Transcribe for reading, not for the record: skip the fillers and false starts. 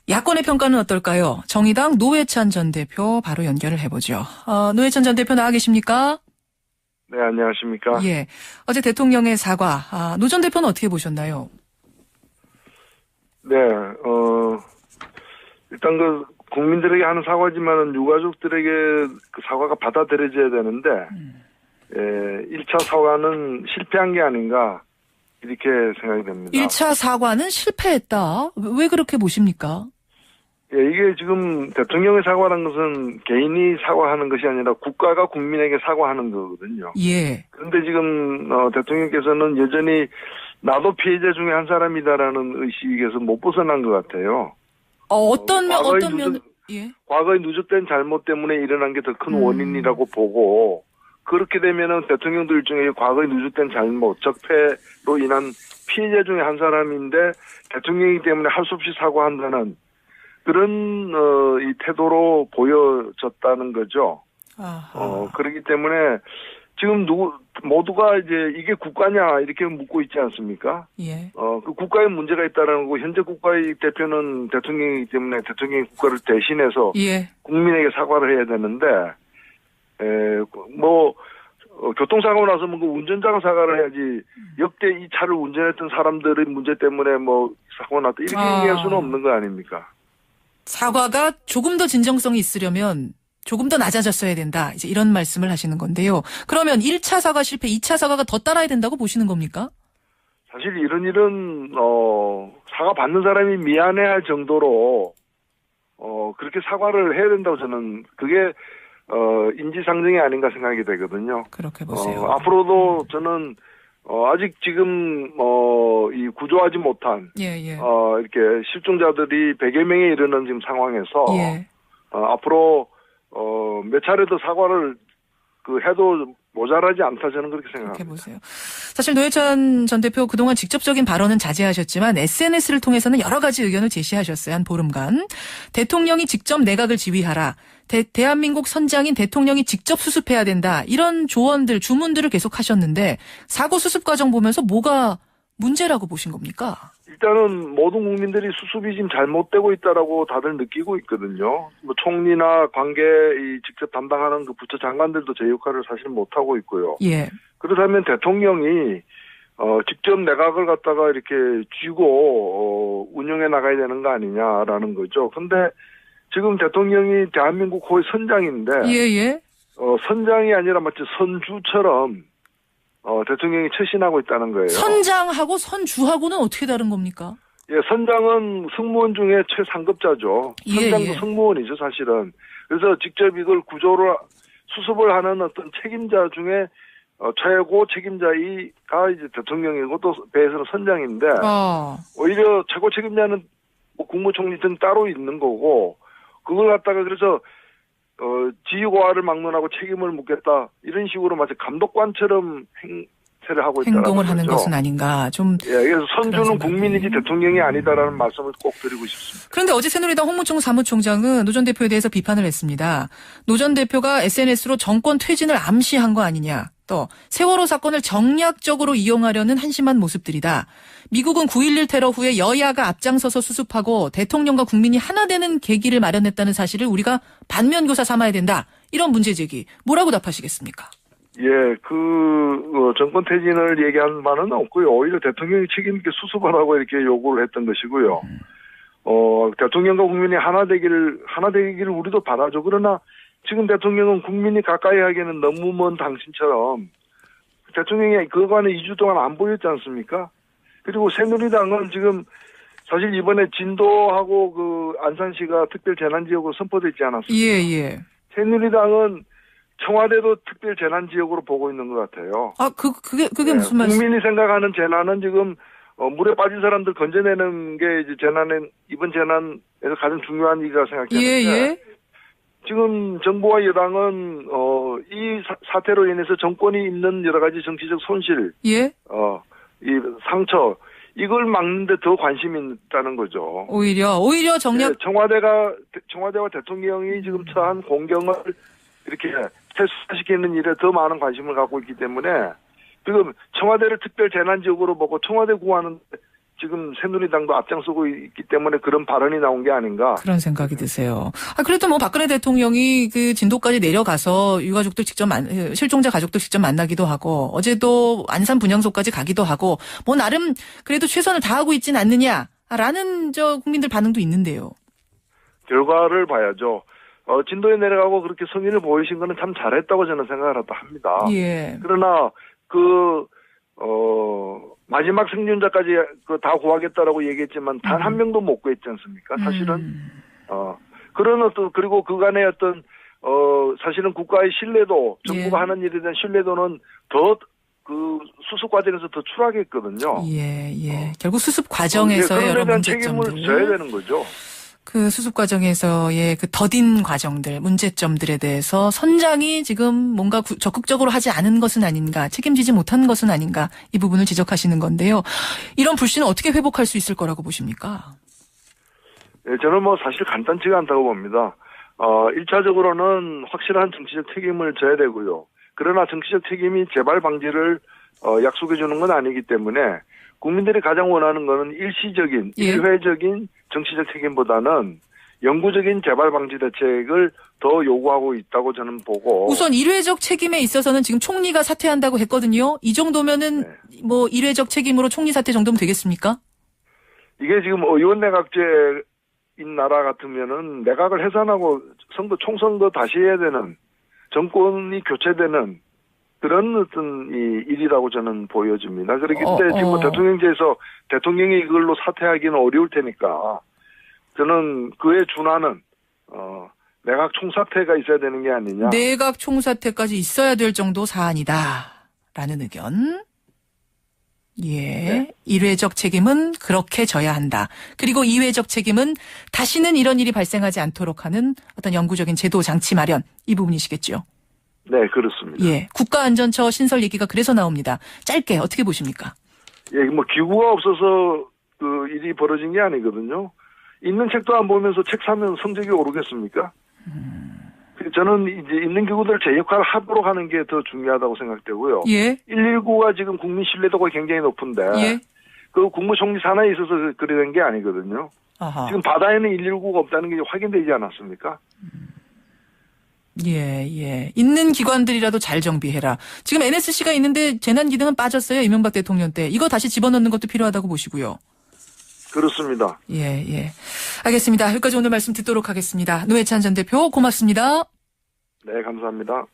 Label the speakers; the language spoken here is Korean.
Speaker 1: 야권의 평가는 어떨까요? 정의당 노회찬 전 대표 바로 연결을 해보죠. 노회찬 전 대표 나와 계십니까?
Speaker 2: 네, 안녕하십니까?
Speaker 1: 예. 어제 대통령의 사과, 노 전 대표는 어떻게 보셨나요?
Speaker 2: 네, 일단 국민들에게 하는 사과지만은 유가족들에게 그 사과가 받아들여져야 되는데, 1차 사과는 실패한 게 아닌가, 이렇게 생각이 됩니다.
Speaker 1: 1차 사과는 실패했다. 왜 그렇게 보십니까?
Speaker 2: 예, 이게 지금 대통령의 사과라는 것은 개인이 사과하는 것이 아니라 국가가 국민에게 사과하는 거거든요.
Speaker 1: 예.
Speaker 2: 그런데 지금, 대통령께서는 여전히 나도 피해자 중에 한 사람이다라는 의식에서 못 벗어난 것 같아요.
Speaker 1: 어떤 면, 예.
Speaker 2: 과거의 누적된 잘못 때문에 일어난 게 더 큰 원인이라고 보고, 그렇게 되면은 대통령도 일종의 과거의 누적된 잘못, 적폐로 인한 피해자 중에 한 사람인데, 대통령이기 때문에 할 수 없이 사과한다는 그런, 이 태도로 보여졌다는 거죠. 그렇기 때문에 지금 모두가 이제 이게 국가냐, 이렇게 묻고 있지 않습니까?
Speaker 1: 예.
Speaker 2: 그 국가에 문제가 있다라는 거고, 현재 국가의 대표는 대통령이기 때문에 대통령이 국가를 대신해서
Speaker 1: 예.
Speaker 2: 국민에게 사과를 해야 되는데, 교통사고 나서 그 운전자가 사과를 해야지, 역대 이 차를 운전했던 사람들의 문제 때문에 사고 났다, 이렇게 얘기할 수는 없는 거 아닙니까?
Speaker 1: 사과가 조금 더 진정성이 있으려면 조금 더 낮아졌어야 된다. 이제 이런 말씀을 하시는 건데요. 그러면 1차 사과 실패, 2차 사과가 더 따라야 된다고 보시는 겁니까?
Speaker 2: 사실 이런 일은, 사과 받는 사람이 미안해할 정도로, 그렇게 사과를 해야 된다고 저는, 그게, 인지상정이 아닌가 생각이 되거든요.
Speaker 1: 그렇게 보세요.
Speaker 2: 앞으로도 저는, 아직 지금, 이 구조하지 못한, 이렇게 실종자들이 100여 명에 이르는 지금 상황에서, 앞으로, 몇 차례 더 사과를 해도 모자라지 않다 저는 그렇게 생각합니다.
Speaker 1: 그렇게 보세요. 사실 노회찬 전 대표 그동안 직접적인 발언은 자제하셨지만 SNS를 통해서는 여러 가지 의견을 제시하셨어요. 한 보름간. 대통령이 직접 내각을 지휘하라. 대한민국 선장인 대통령이 직접 수습해야 된다. 이런 조언들, 주문들을 계속 하셨는데 사고 수습 과정 보면서 뭐가 문제라고 보신 겁니까?
Speaker 2: 일단은 모든 국민들이 수습이 지금 잘못되고 있다라고 다들 느끼고 있거든요. 총리나 관계 직접 담당하는 그 부처 장관들도 제 역할을 사실 못하고 있고요.
Speaker 1: 예.
Speaker 2: 그렇다면 대통령이 직접 내각을 갖다가 이렇게 쥐고 운영해 나가야 되는 거 아니냐라는 거죠. 근데 지금 대통령이 대한민국 호의 선장인데 선장이 아니라 마치 선주처럼 대통령이 처신하고 있다는 거예요.
Speaker 1: 선장하고 선주하고는 어떻게 다른 겁니까?
Speaker 2: 예, 선장은 승무원 중에 최상급자죠. 선장도 승무원이죠, 사실은. 그래서 직접 이걸 수습을 하는 어떤 책임자 중에 최고 책임자가 이제 대통령이고 또 배에서는 선장인데 오히려 최고 책임자는 국무총리 등 따로 있는 거고 그걸 갖다가 그래서 지휘고하를 막론하고 책임을 묻겠다 이런 식으로 마치 감독관처럼 행세를 하고 있다는
Speaker 1: 행동을
Speaker 2: 거죠.
Speaker 1: 하는 것은 아닌가 좀.
Speaker 2: 그래서 선주는 국민이지 대통령이 아니다라는 말씀을 꼭 드리고 싶습니다.
Speaker 1: 그런데 어제 새누리당 홍문종 사무총장은 노 전 대표에 대해서 비판을 했습니다. 노 전 대표가 SNS로 정권 퇴진을 암시한 거 아니냐. 또 세월호 사건을 정략적으로 이용하려는 한심한 모습들이다. 미국은 9.11 테러 후에 여야가 앞장서서 수습하고 대통령과 국민이 하나 되는 계기를 마련했다는 사실을 우리가 반면교사 삼아야 된다. 이런 문제 제기. 뭐라고 답하시겠습니까?
Speaker 2: 예, 정권 퇴진을 얘기한 바는 없고요. 오히려 대통령이 책임 있게 수습하라고 이렇게 요구를 했던 것이고요. 대통령과 국민이 하나 되기를 우리도 바라죠. 그러나 지금 대통령은 국민이 가까이 하기에는 너무 먼 당신처럼 대통령이 그간에 2주 동안 안 보였지 않습니까? 그리고 새누리당은 지금 사실 이번에 진도하고 안산시가 특별 재난지역으로 선포되지 않았습니까? 새누리당은 청와대도 특별 재난지역으로 보고 있는 것 같아요.
Speaker 1: 그게 무슨 말씀?
Speaker 2: 국민이 생각하는 재난은 지금 물에 빠진 사람들 건져내는 게 이제 이번 재난에서 가장 중요한 일이라 생각하는데 지금 정부와 여당은 이 사태로 인해서 정권이 입는 여러 가지 정치적 손실, 이 상처 이걸 막는데 더 관심이 있다는 거죠.
Speaker 1: 오히려 정략
Speaker 2: 청와대와 대통령이 지금 처한 공경을 이렇게 퇴소시키는 일에 더 많은 관심을 갖고 있기 때문에 지금 청와대를 특별 재난지역으로 보고 청와대 구하는 지금 새누리당도 앞장서고 있기 때문에 그런 발언이 나온 게 아닌가.
Speaker 1: 그런 생각이 드세요. 그래도 뭐 박근혜 대통령이 그 진도까지 내려가서 유가족들 직접 실종자 가족들 직접 만나기도 하고 어제도 안산 분향소까지 가기도 하고 뭐 나름 그래도 최선을 다하고 있진 않느냐라는 국민들 반응도 있는데요.
Speaker 2: 결과를 봐야죠. 진도에 내려가고 그렇게 성의를 보이신 거는 참 잘했다고 저는 생각을 합니다.
Speaker 1: 예.
Speaker 2: 그러나 마지막 생존자까지 다 구하겠다라고 얘기했지만 단 한 명도 못 구했지 않습니까? 사실은 그런 그리고 그간의 사실은 국가의 신뢰도, 정부가
Speaker 1: 예.
Speaker 2: 하는 일에 대한 신뢰도는 더 수습 과정에서 더 추락했거든요.
Speaker 1: 예. 결국 수습 과정에서의
Speaker 2: 그런
Speaker 1: 여러
Speaker 2: 데 대한
Speaker 1: 문제점들.
Speaker 2: 책임을 져야 되는 거죠.
Speaker 1: 그 수습 과정에서의 그 더딘 과정들, 문제점들에 대해서 선장이 지금 뭔가 적극적으로 하지 않은 것은 아닌가, 책임지지 못한 것은 아닌가, 이 부분을 지적하시는 건데요. 이런 불신은 어떻게 회복할 수 있을 거라고 보십니까?
Speaker 2: 네, 저는 사실 간단치가 않다고 봅니다. 1차적으로는 확실한 정치적 책임을 져야 되고요. 그러나 정치적 책임이 재발 방지를 약속해 주는 건 아니기 때문에 국민들이 가장 원하는 것은 일시적인,
Speaker 1: 예.
Speaker 2: 일회적인 정치적 책임보다는 영구적인 재발 방지 대책을 더 요구하고 있다고 저는 보고.
Speaker 1: 우선 일회적 책임에 있어서는 지금 총리가 사퇴한다고 했거든요. 이 정도면은 뭐 일회적 책임으로 총리 사퇴 정도면 되겠습니까?
Speaker 2: 이게 지금 의원 내각제인 나라 같으면은 내각을 해산하고 총선거 다시 해야 되는, 정권이 교체되는 그런 어떤 일이라고 저는 보여집니다. 그렇기 때문에 지금 대통령제에서 대통령이 이걸로 사퇴하기는 어려울 테니까 저는 그에 준하는 내각 총사퇴가 있어야 되는 게 아니냐.
Speaker 1: 내각 총사퇴까지 있어야 될 정도 사안이다라는 의견. 예.
Speaker 2: 네.
Speaker 1: 일회적 책임은 그렇게 져야 한다. 그리고 이회적 책임은 다시는 이런 일이 발생하지 않도록 하는 어떤 영구적인 제도 장치 마련. 이 부분이시겠죠.
Speaker 2: 네, 그렇습니다.
Speaker 1: 예. 국가안전처 신설 얘기가 그래서 나옵니다. 짧게 어떻게 보십니까?
Speaker 2: 예, 기구가 없어서 일이 벌어진 게 아니거든요. 있는 책도 안 보면서 책 사면 성적이 오르겠습니까? 저는 이제 있는 기구들 제 역할을 하도록 하는 게 더 중요하다고 생각되고요.
Speaker 1: 예.
Speaker 2: 119가 지금 국민 신뢰도가 굉장히 높은데
Speaker 1: 예.
Speaker 2: 그 국무총리 산하에 있어서 그래 된 게 아니거든요.
Speaker 1: 아하.
Speaker 2: 지금 바다에는 119가 없다는 게 확인되지 않았습니까?
Speaker 1: 예. 있는 기관들이라도 잘 정비해라. 지금 NSC가 있는데 재난 기능은 빠졌어요. 이명박 대통령 때. 이거 다시 집어넣는 것도 필요하다고 보시고요.
Speaker 2: 그렇습니다.
Speaker 1: 예. 알겠습니다. 여기까지 오늘 말씀 듣도록 하겠습니다. 노회찬 전 대표 고맙습니다.
Speaker 2: 네, 감사합니다.